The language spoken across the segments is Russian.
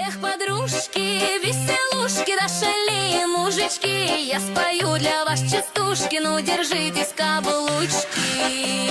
Эх, подружки, веселушки, да шалие мужички, я спою для вас частушки, ну держитесь, каблучки.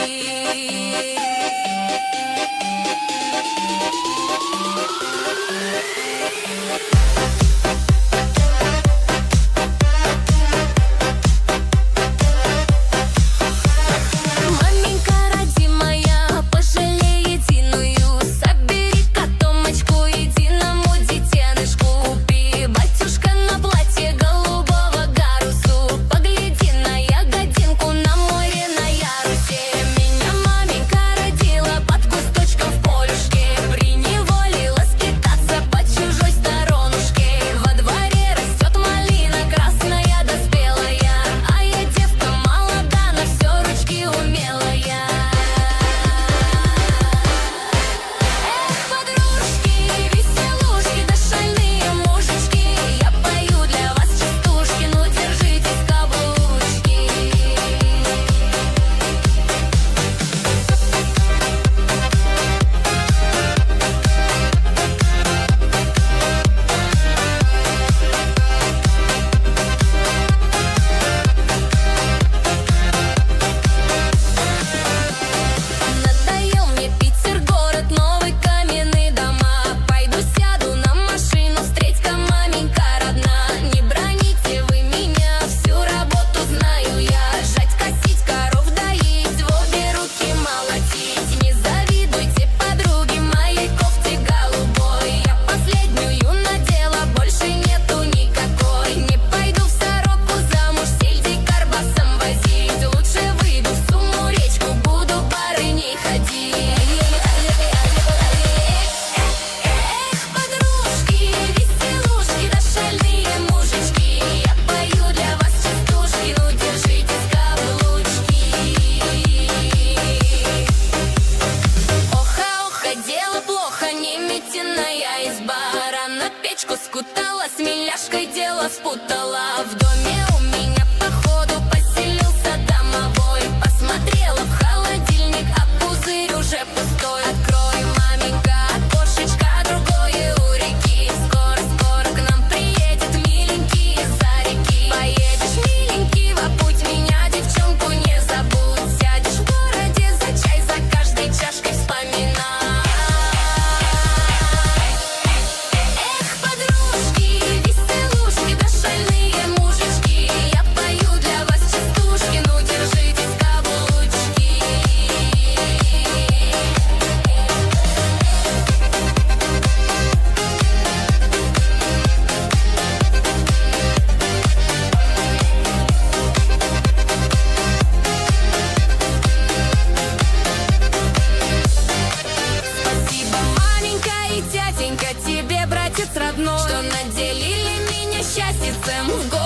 Скуталась, миляшкой дело спутала. В доме у меня походу поселился домовой. Посмотрела в холодильник, а пузырь уже пустой. Открой, маменька, окошечко другое у реки. Скоро к нам приедет миленький из-за реки. Поедешь, миленький, во путь меня, девчонку, не забудь. Сядешь в городе за чай, за каждой чашкой вспоминай. Тебе, братец родной, что наделили меня счастьем в городе.